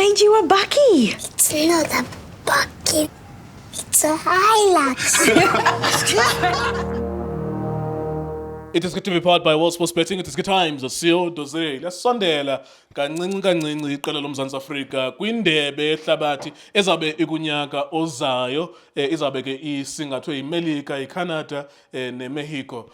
Range, you a bucky. It's not a bucket. It's a Hilux. It is good to be powered by World Sports Betting. It is good times. Sio doze. Lasondela kancinci iqela loMzantsi Afrika kwindebe yehlabathi ezabe ikunyaka ozayo izabe ke isingathwe iMelika, iCanada neMexico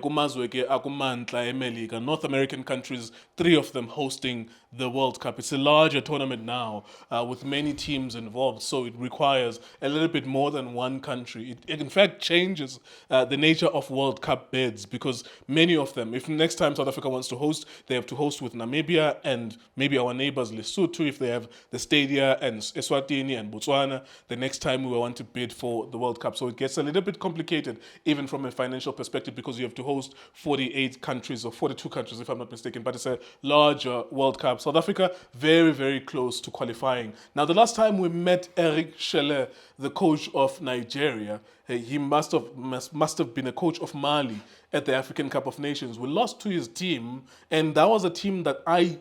kumazwe ke akumantla eMelika. North American countries, 3 of them hosting the World Cup. It's a larger tournament now with many teams involved, so it requires a little bit more than one country. It in fact changes the nature of World Cup bids because many of them, if next time South Africa wants to host, they have to host with Namibia and maybe our neighbors Lesotho if they have the stadia, and Eswatini and Botswana the next time we want to bid for the World Cup. So it gets a little bit complicated even from a financial perspective because you have to host 48 countries or 42 countries if I'm not mistaken, but it's a larger World Cup. South Africa very, very close to qualifying. Now the last time we met Eric Schelle, the coach of Nigeria, he must have been a coach of Mali at the African Cup of Nations. We lost to his team, and that was a team that I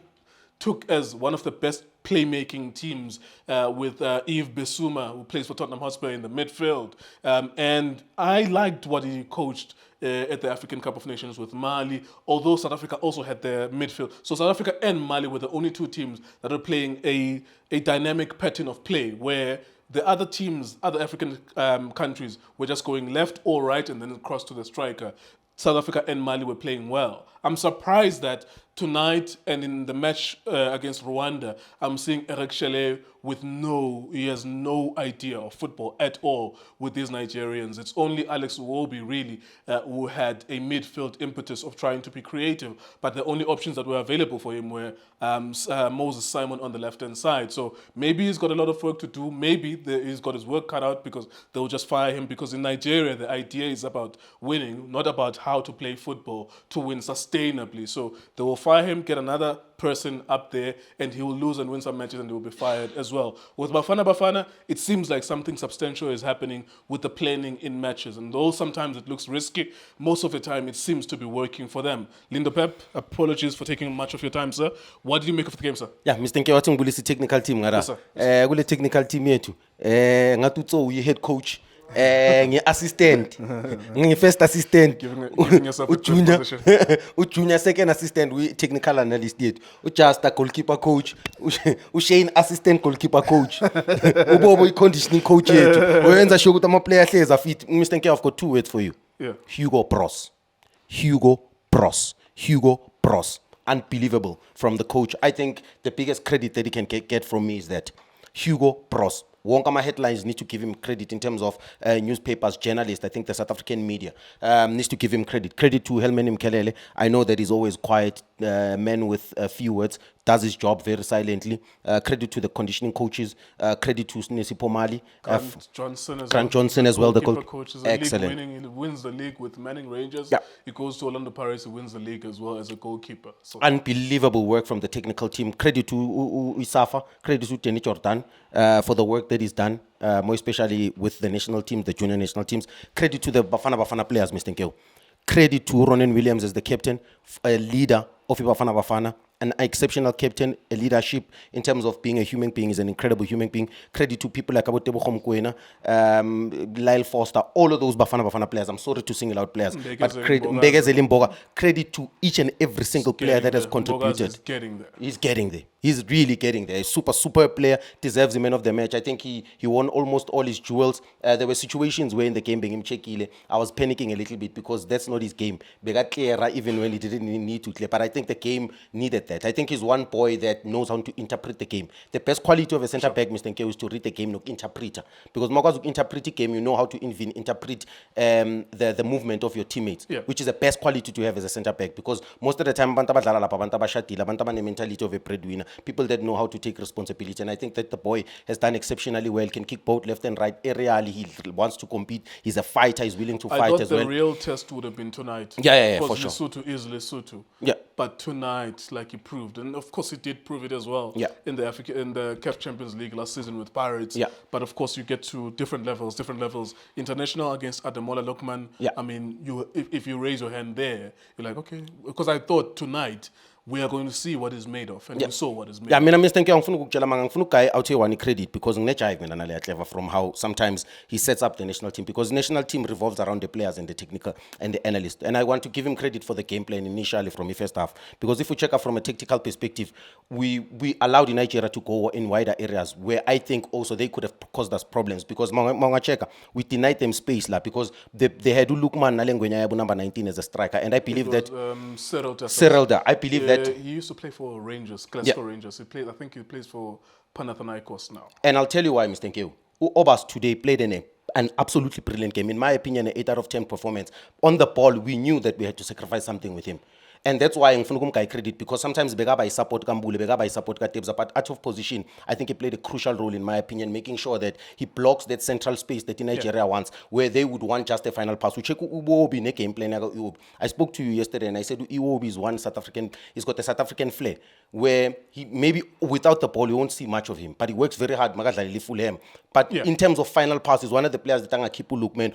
took as one of the best playmaking teams with Yves Bissouma, who plays for Tottenham Hotspur in the midfield. And I liked what he coached at the African Cup of Nations with Mali, although South Africa also had their midfield. So South Africa and Mali were the only 2 teams that are playing a dynamic pattern of play where the other teams, other African countries were just going left or right and then across to the striker. South Africa and Mali were playing well. I'm surprised that tonight and in the match against Rwanda, I'm seeing Eric Schelle he has no idea of football at all with these Nigerians. It's only Alex Iwobi really who had a midfield impetus of trying to be creative, but the only options that were available for him were Moses Simon on the left-hand side. So maybe he's got a lot of work to do. Maybe he's got his work cut out because they'll just fire him, because in Nigeria, the idea is about winning, not about how to play football to win sustainably. So they will fire him, get another person up there, and he will lose and win some matches and he will be fired as well. With Bafana Bafana, it seems like something substantial is happening with the planning in matches. And though sometimes it looks risky, most of the time it seems to be working for them. Lindo Pep, apologies for taking much of your time, sir. What did you make of the game, sir? Yeah, Mr. Nkewathi ngibulisa technical team ngara. Yes, sir. Kule technical team yethu. Ngatutso uyi head coach. Ngi-assistant, ngi-first assistant, Junior junior second assistant, we-technical analyst yethu, just a goalkeeper coach, Shane assistant goalkeeper coach, ubobo i-conditioning coach yethu, wenza sure ukuthi ama-player ahlezi afit. Mr. Nke, I've got 2 words for you. Yeah. Hugo Bros. Unbelievable from the coach. I think the biggest credit that he can get from me is that Hugo Bros. Wonkama headlines need to give him credit in terms of newspapers, journalists. I think the South African media needs to give him credit. Credit to Helman Mkelele. I know that he's always quiet, man with a few words, does his job very silently. Credit to the conditioning coaches. Credit to Sipho Mali. Grant Johnson as well. The goalkeeper coach is excellent. He wins the league with Manning Rangers. Yeah. He goes to Orlando Pirates. He wins the league as well as a goalkeeper. So unbelievable work from the technical team. Credit to Isafa. Credit to Tenny Jordan for the work that he's done, more especially with the national teams, the junior national teams. Credit to the Bafana Bafana players, Mr. Nkeo. Credit to Ronan Williams as the captain, a leader of Bafana Bafana, an exceptional captain, a leadership in terms of being a human being. He's an incredible human being. Credit to people like Abotebo Khomkwena, Lyle Foster, all of those Bafana players. I'm sorry to single out players, but Mbege Zelimboga. Credit to each and every single player that has contributed. He's getting there. He's really getting there. A super player, deserves the man of the match. I think he won almost all his jewels. There were situations where in the game, I was panicking a little bit because that's not his game. Even when he didn't need to clear. But I think the game needed that. I think he's one boy that knows how to interpret the game. The best quality of a centre back, Mr. Nke, is to read the game, no interpreter. Because Mokwazi interpret the game, you know how to interpret the movement of your teammates, which is the best quality to have as a centre back. Because most of the time, the mentality of a breadwinner. People that know how to take responsibility, and I think that the boy has done exceptionally well. Can kick both left and right. Aerially, he wants to compete. He's a fighter. He's willing to fight as well. I thought the real test would have been tonight. Yeah, for sure. Lesotho is Lesotho. Yeah. But tonight, like he proved, and of course he did prove it as well. Yeah. In the CAF Champions League last season with Pirates. Yeah. But of course you get to different levels. International against Ademola Lookman. Yeah. I mean, if you raise your hand there, you're like, okay, because I thought tonight we are going to see what he's made of, and we saw what he's made Yeah, I of. mean, Mr. Nkyo, ngifuna ukukutshela manga ngifuna ugayi awuthe one credit because nginejive mina nale clever from how sometimes he sets up the national team because the national team revolves around the players and the technical and the analyst. And I want to give him credit for the game plan initially from the first half because if we check out from a tactical perspective, we allowed Nigeria to go in wider areas where I think also they could have caused us problems because manga cheka we denied them space la because they had to look man nalengwenya yabu number 19 as a striker, and I believe that Cyril, I believe that he used to play for Rangers, Glasgow Rangers. I think he plays for Panathinaikos now. And I'll tell you why, Mr. Nkeo. Obas today played an absolutely brilliant game. In my opinion, an 8 out of 10 performance. On the ball, we knew that we had to sacrifice something with him. And that's why I'm going to credit because sometimes Bega by support Mbule, Bega by support Katebza, but out of position, I think he played a crucial role in my opinion, making sure that he blocks that central space that Nigeria wants, where they would want just a final pass. I spoke to you yesterday and I said Iwobi is one South African, he's got a South African flair, where he maybe without the ball you won't see much of him, but he works very hard. But in terms of final passes, one of the players that Kipu Lukman,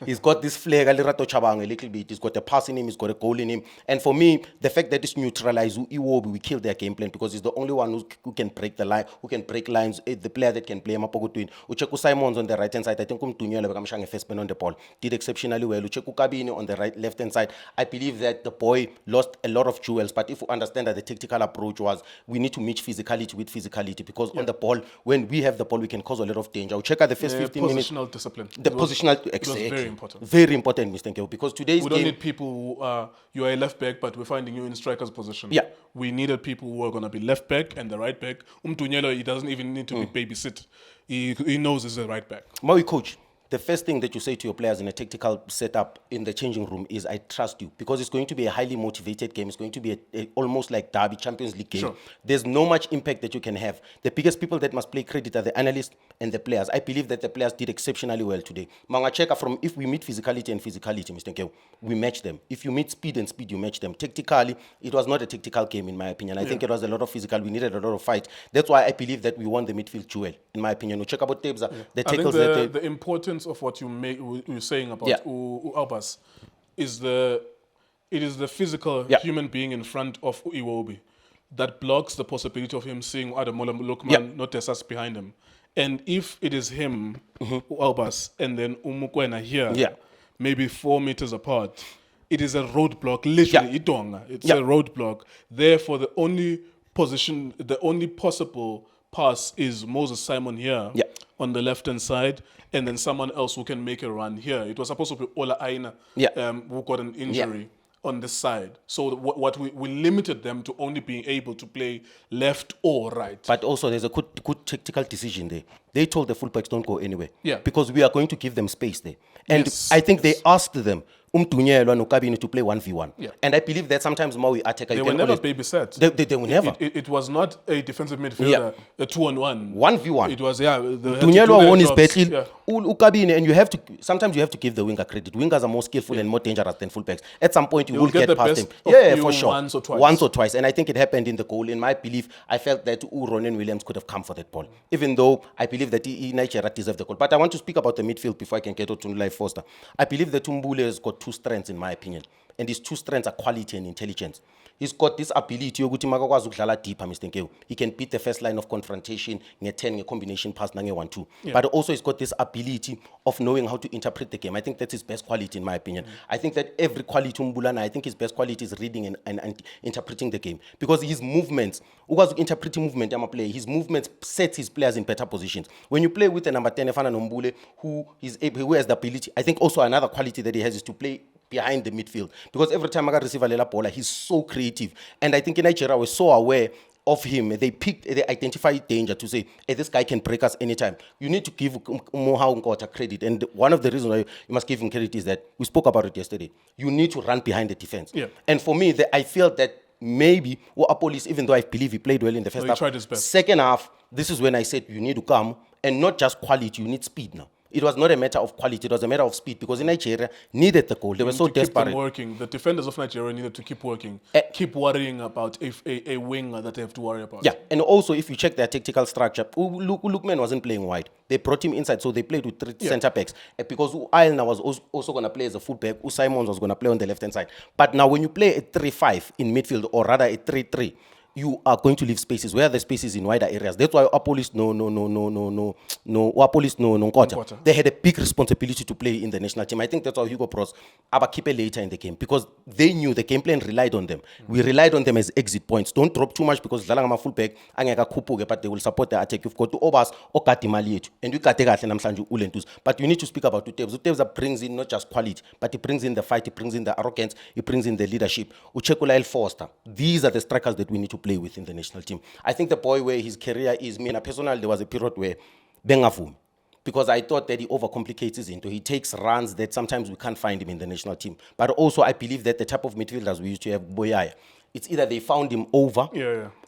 he's got this flair a little bit. He's got a pass in him, he's got a goal in him. And for me, the fact that it's neutralized Iwobi, we kill their game plan because he's the only one who can break the line, who can break lines, the player that can play Mapogo Ucheku Simons on the right hand side, I think Tunyola first man on the ball, did exceptionally well. Ucheku Kabini on the left hand side. I believe that the boy lost a lot of jewels, but if you understand that the tactical approach was we need to match physicality with physicality because on the ball, when we have the ball, we can cause a lot of danger. We'll check out the first 15 minutes. Positional discipline. The positional, it was very important. Very important, Mr. Nkeo, because today's we game... don't need people who are, you are a left back, but we're finding you in striker's position. Yeah. We needed people who are going to be left back and the right back. Umtunyelo, he doesn't even need to be babysit. He knows he's the right back. Maui coach, the first thing that you say to your players in a tactical setup in the changing room is, I trust you, because it's going to be a highly motivated game. It's going to be almost like Derby Champions League game. Sure. There's no much impact that you can have. The biggest people that must play credit are the analysts and the players. I believe that the players did exceptionally well today. Mangacheka, from if we meet physicality and physicality, Mr. Nkeo, we match them. If you meet speed and speed, you match them. Tactically, it was not a tactical game, in my opinion. I think it was a lot of physical. We needed a lot of fight. That's why I believe that we won the midfield duel, in my opinion. We check about Tebza, the tackles the importance of what you're saying about Albas is it is the physical human being in front of Iwobi that blocks the possibility of him seeing Adamola Lukman, not Tessas behind him. And if it is him, Albas, and then Umukwena here, maybe 4 meters apart, it is a roadblock, literally, it's a roadblock. Therefore, the only possible pass is Moses Simon here on the left-hand side, and then someone else who can make a run here. It was supposed to be Ola Aina, who got an injury on this side. So what we limited them to only being able to play left or right. But also there's a good tactical decision there. They told the fullbacks don't go anywhere. Yeah. Because we are going to give them space there. And I think they asked them Umtunyelo and Ukabini to play 1v1. Yeah. And I believe that sometimes Maui attacker... They were never babysat. They were never. It was not a defensive midfielder, a 2-on-1. 1v1. It was, Tunyelo won his battle. Ukabini, and you have to... Sometimes you have to give the winger credit. Wingers are more skillful and more dangerous than fullbacks. At some point, you will get past them. Yeah, for sure. Once or twice. And I think it happened in the goal. In my belief, I felt that Ronen Williams could have come for that ball. Even though I believe that Nigeria deserved the goal. But I want to speak about the midfield before I can get to Life Foster. I believe that Mbule has got two strengths, in my opinion. And these two strengths are quality and intelligence. He's got this ability yokuthi makakwazi ukudlala deeper, Mr. Nkeo. He can beat the first line of confrontation, nge-10, combination pass, nange-1-2. But also he's got this ability of knowing how to interpret the game. I think that's his best quality, in my opinion. I think that every quality Mbulana, I think his best quality is reading and interpreting the game. Because his movements, interpreting movement, his movements sets his players in better positions. When you play with a number 10, Bafana Mbule, who has the ability, I think also another quality that he has is to play behind the midfield, because every time I got receive a lela bola, he's so creative. And I think in Nigeria we're so aware of him. They identify danger to say, hey, this guy can break us anytime. You need to give Moha credit. And one of the reasons why you must give him credit is that we spoke about it yesterday. You need to run behind the defense. And for me, I feel that maybe Apolis, even though I believe he played well in the first half, tried his best. Second half, this is when I said you need to come, and not just quality, you need speed now. It was not a matter of quality, it was a matter of speed because in Nigeria needed the goal. They were so to keep them desperate. working. The defenders of Nigeria needed to keep working, keep worrying about a winger that they have to worry about. Yeah, and also if you check their tactical structure, Lukman wasn't playing wide. They brought him inside, so they played with three centre backs. Because Ailna was also going to play as a fullback, Simons was going to play on the left hand side. But now when you play a 3-5 in midfield, or rather a 3-3, you are going to leave spaces. Where are the spaces in wider areas? That's why Apolis Nkota. They had a big responsibility to play in the national team. I think that's why Hugo Bros aber keep it later in the game because they knew the game plan relied on them. We relied on them as exit points. Don't drop too much because Dlala fullback angeka khuphuke, but they will support the attack. You've got to Obas okati mali yethu and you kate kahle namhlanje ulentus. But you need to speak about Utebs. Utebs brings in not just quality, but he brings in the fight, he brings in the arrogance, he brings in the leadership. Uchekula El Foster. These are the strikers that we need to play with in the national team. I think the boy where his career is, me and personally, there was a period where Bengafum, because I thought that he overcomplicates his into. He takes runs that sometimes we can't find him in the national team. But also I believe that the type of midfielders we used to have, Boyaya, it's either they found him over,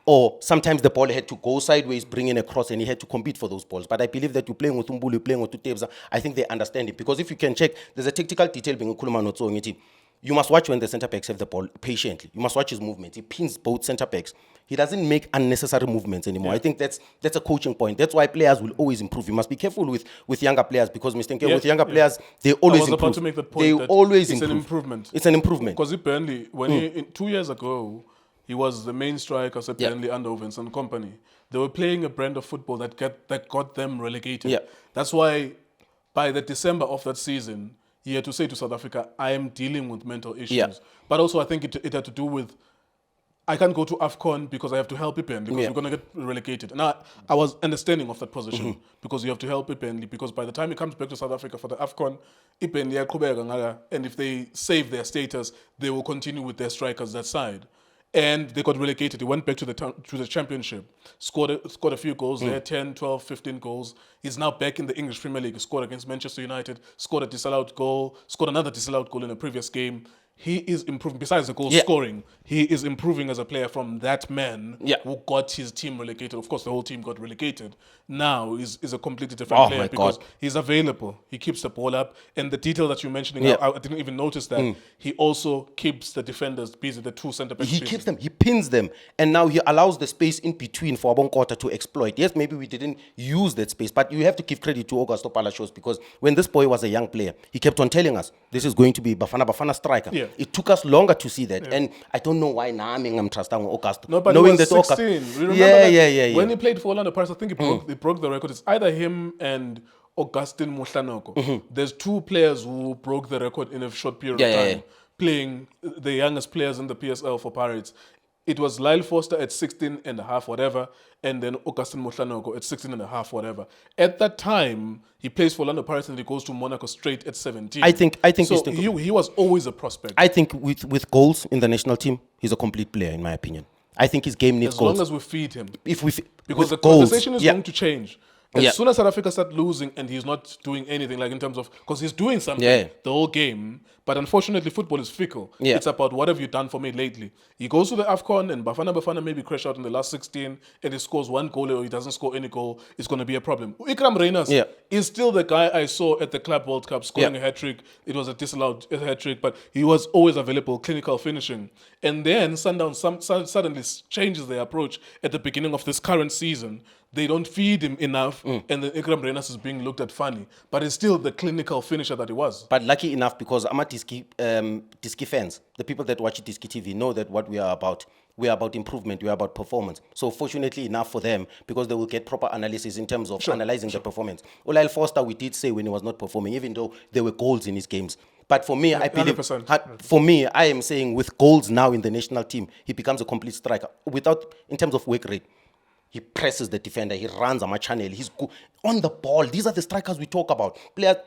or sometimes the ball had to go sideways, bring in a cross, and he had to compete for those balls. But I believe that you're playing with Mbule, you're playing with Tutebza, I think they understand it. Because if you can check, there's a tactical detail being Kuluma. You must watch when the centre backs have the ball patiently. You must watch his movements. He pins both centre backs. He doesn't make unnecessary movements anymore. I think that's a coaching point. That's why players will always improve. You must be careful with younger players because Mr. Nke, with younger players, they always improve. I was about to make that point. They always it's improve. An improvement. It's an improvement. Because Burnley, when he 2 years ago, he was the main striker at Burnley under Vincent Company. They were playing a brand of football that got them relegated. Yeah. That's why by the December of that season, he had to say to South Africa, I am dealing with mental issues. Yeah. But also I think it had to do with, I can't go to AFCON because I have to help Ipen because we're going to get relegated. And I was understanding of that position because you have to help Ipen because by the time he comes back to South Africa for the AFCON, Ipen, and if they save their status, they will continue with their strikers that side. And they got relegated. He went back to the championship, scored a few goals there, 10, 12, 15 goals. He's now back in the English Premier League. He scored against Manchester United, scored a disallowed goal, scored another disallowed goal in a previous game. He is improving. Besides the goal scoring, he is improving as a player from that man who got his team relegated. Of course, the whole team got relegated. Now is a completely different player because he's available. He keeps the ball up. And the detail that you're mentioning, I didn't even notice that. He also keeps the defenders busy, the two centre-backs. He keeps them, he pins them. And now he allows the space in between for Abonkota to exploit. Yes, maybe we didn't use that space, but you have to give credit to Augusto Palacios because when this boy was a young player, he kept on telling us, this is going to be Bafana Bafana striker. Yeah. It took us longer to see that. And I don't know why now I'm trusting Augusto. No, but knowing he was that 16. Remember that? When he played for Orlando Pirates, I think he broke the record. It's either him and Augustine Muhlanoko. There's two players who broke the record in a short period of time, playing the youngest players in the PSL for Pirates. It was Lyle Foster at 16 and a half, whatever, and then Augustine Muhlanoko at 16 and a half, whatever. At that time, he plays for Orlando Pirates and he goes to Monaco straight at 17. I think so he was always a prospect. I think with goals in the national team, he's a complete player, in my opinion. I think his game needs goals. As long as we feed him. Because the conversation is going to change. As soon as South Africa start losing and he's not doing anything, like in terms of, because he's doing something the whole game, but unfortunately football is fickle. It's about what have you done for me lately. He goes to the AFCON and Bafana Bafana maybe crash out in the last 16 and he scores one goal or he doesn't score any goal, it's going to be a problem. Ikram Reyners is still the guy I saw at the Club World Cup scoring a hat-trick. It was a disallowed hat-trick, but he was always available, clinical finishing. And then Sundown suddenly changes their approach at the beginning of this current season. They don't feed him enough, and then Ikram Reyners is being looked at funny. But it's still the clinical finisher that he was. But lucky enough, because I'm a Diski fans, the people that watch iDiskiTV know that what we are about. We are about improvement, we are about performance. So fortunately enough for them, because they will get proper analysis in terms of analyzing the performance. Olail Foster, we did say when he was not performing, even though there were goals in his games. But for me, I believe, 100%. For me, I am saying with goals now in the national team, he becomes a complete striker. In terms of work rate, he presses the defender, he runs a channel, he's good on the ball. These are the strikers we talk about.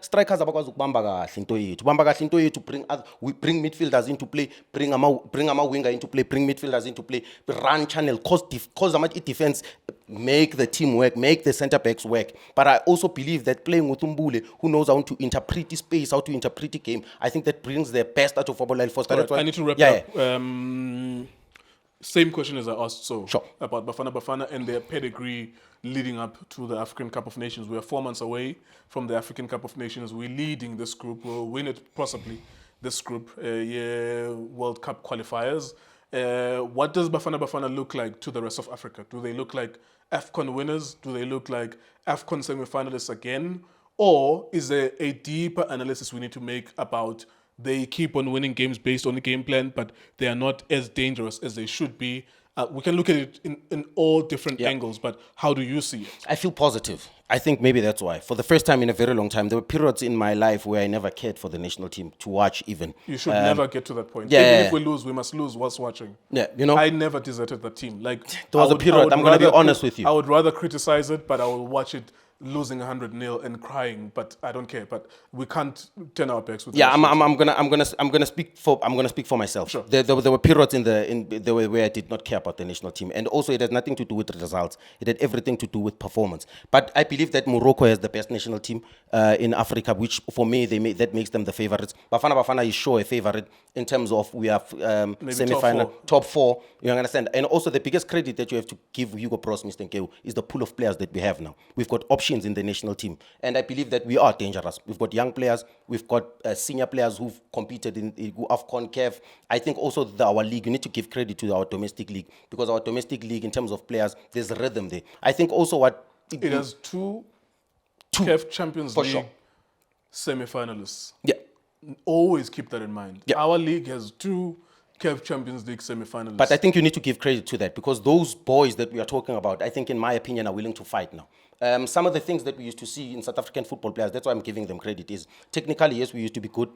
Strikers abakwazi ukubamba kahle into yethu. Bamba kahle into yethu, we bring midfielders into play, bring a winger into play, bring midfielders into play, run channel, cause defense, make the team work, make the centre backs work. But I also believe that playing with Mbule, who knows how to interpret the space, how to interpret the game, I think that brings the best out of Olail Foster. Right, I need to wrap up. Same question as I asked Sure. about Bafana Bafana and their pedigree leading up to the African Cup of Nations. We are 4 months away from the African Cup of Nations. We're leading this group. We'll win it possibly, this group, World Cup qualifiers. What does Bafana Bafana look like to the rest of Africa? Do they look like AFCON winners? Do they look like AFCON semi-finalists again? Or is there a deeper analysis we need to make about they keep on winning games based on the game plan, but they are not as dangerous as they should be? We can look at it in all different angles, but how do you see it? I feel positive. I think maybe that's why. For the first time in a very long time, there were periods in my life where I never cared for the national team to watch even. You should never get to that point. yeah, Even yeah, if we lose, we must lose whilst watching. Yeah, you know. I never deserted the team. Like There was a period, I'm gonna be honest with you. I would rather criticize it, but I will watch it losing 100-0 and crying. But I don't care. But we can't turn our backs with. Yeah, I'm gonna speak for myself. Sure. There were periods in the way where I did not care about the national team, and also it had nothing to do with results. It had everything to do with performance. But I believe that Morocco has the best national team in Africa, which for me that makes them the favorites. Bafana Bafana is sure a favorite in terms of we have semi-final, top four. You understand? And also the biggest credit that you have to give Hugo Bros, Mr. Nkeu, is the pool of players that we have now. We've got options in the national team, and I believe that we are dangerous. We've got young players, we've got senior players who've competed in AFCON, CAF. I think also our league, you need to give credit to our domestic league, because our domestic league, in terms of players, there's rhythm there. I think also what it has two CAF Champions League sure. semi-finalists. Yeah. Always keep that in mind. Yeah. Our league has two CAF Champions League semi-finalists. But I think you need to give credit to that, because those boys that we are talking about, I think, in my opinion, are willing to fight now. Some of the things that we used to see in South African football players, that's why I'm giving them credit, is technically, yes, we used to be good.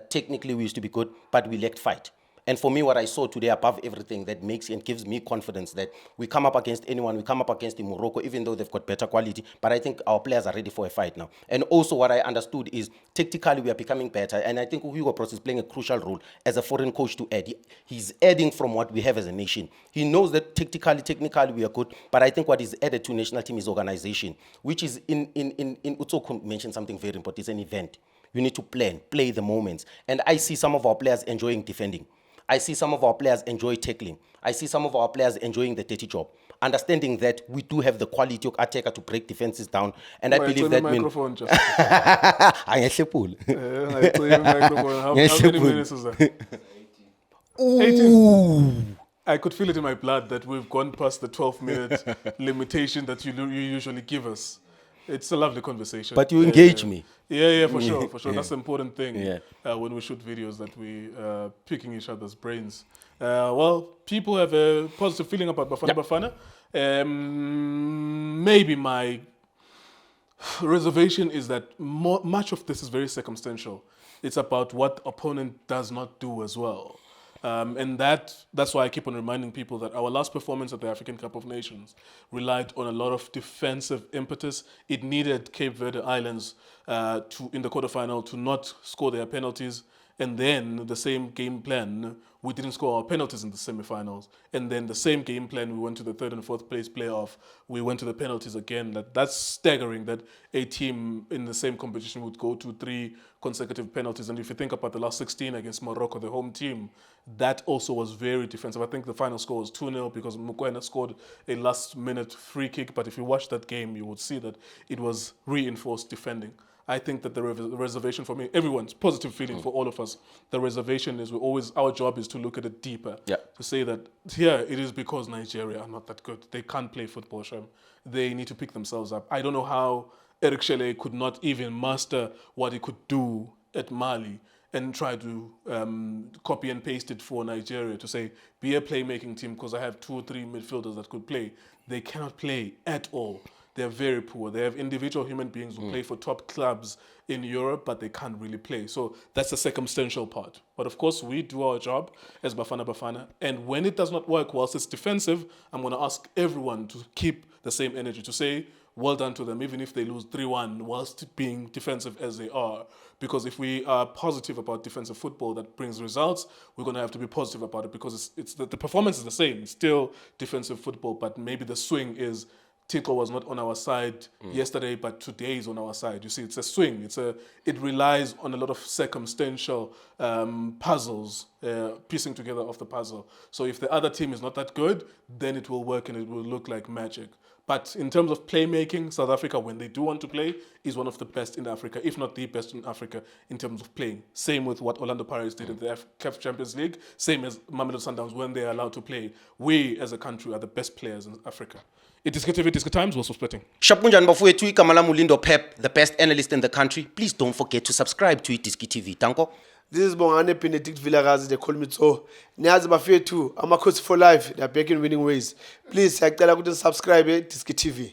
Technically, we used to be good, but we lacked fight. And for me, what I saw today, above everything, that makes and gives me confidence that we come up against anyone, we come up against Morocco, even though they've got better quality, but I think our players are ready for a fight now. And also what I understood is, tactically, we are becoming better, and I think Hugo Bros is playing a crucial role as a foreign coach to add. He's adding from what we have as a nation. He knows that tactically, technically, we are good, but I think what is added to national team is organization, which is, Utsoko mentioned something very important, it's an event. You need to play the moments. And I see some of our players enjoying defending. I see some of our players enjoy tackling. I see some of our players enjoying the dirty job, understanding that we do have the quality of attacker to break defenses down. And I believe that microphone just. I microphone. How many minutes is that? 18. I could feel it in my blood that we've gone past the 12-minute limitation that you usually give us. It's a lovely conversation. But you engage me. Yeah, for sure. That's the important thing Yeah. when we shoot videos, that we picking each other's brains. Well, people have a positive feeling about Bafana Bafana. Maybe my reservation is that much of this is very circumstantial. It's about what opponent does not do as well. And that's why I keep on reminding people that our last performance at the African Cup of Nations relied on a lot of defensive impetus. It needed Cape Verde Islands in the quarterfinal to not score their penalties. And then the same game plan, we didn't score our penalties in the semifinals. And then the same game plan, we went to the third and fourth place playoff. We went to the penalties again. That's staggering that a team in the same competition would go to 3 consecutive penalties. And if you think about the last 16 against Morocco, the home team, that also was very defensive. I think the final score was 2-0 because Mukwena scored a last-minute free kick. But if you watch that game, you would see that it was reinforced defending. I think that the reservation for me, everyone's positive feeling for all of us, the reservation is our job is to look at it deeper. Yeah. To say that here it is because Nigeria are not that good. They can't play football, Shem. They need to pick themselves up. I don't know how Eric Shelley could not even master what he could do at Mali and try to copy and paste it for Nigeria to say, be a playmaking team because I have 2 or 3 midfielders that could play. They cannot play at all. They're very poor. They have individual human beings who play for top clubs in Europe, but they can't really play. So that's the circumstantial part. But of course, we do our job as Bafana Bafana. And when it does not work whilst it's defensive, I'm going to ask everyone to keep the same energy, to say, well done to them, even if they lose 3-1 whilst being defensive as they are. Because if we are positive about defensive football that brings results, we're going to have to be positive about it because the performance is the same. It's still defensive football, but maybe the swing is Tico was not on our side yesterday, but today is on our side. You see, it's a swing. It relies on a lot of circumstantial puzzles, piecing together of the puzzle. So if the other team is not that good, then it will work and it will look like magic. But in terms of playmaking, South Africa, when they do want to play, is one of the best in Africa, if not the best in Africa in terms of playing. Same with what Orlando Pirates did in the CAF Champions League. Same as Mamelodi Sundowns when they are allowed to play. We, as a country, are the best players in Africa. iDiskiTV, iDiski Times, was splitting. Shapunjan bafowethu igama lami Lindo Pep, the best analyst in the country. Please don't forget to subscribe to iDiskiTV. Tanko. This is Bongane Benedict Vilakazi, they call me so. Niyazi bafethu, amakhosi for life, they are back in winning ways. Please, siyacela ukuthi subscribe iDiski TV.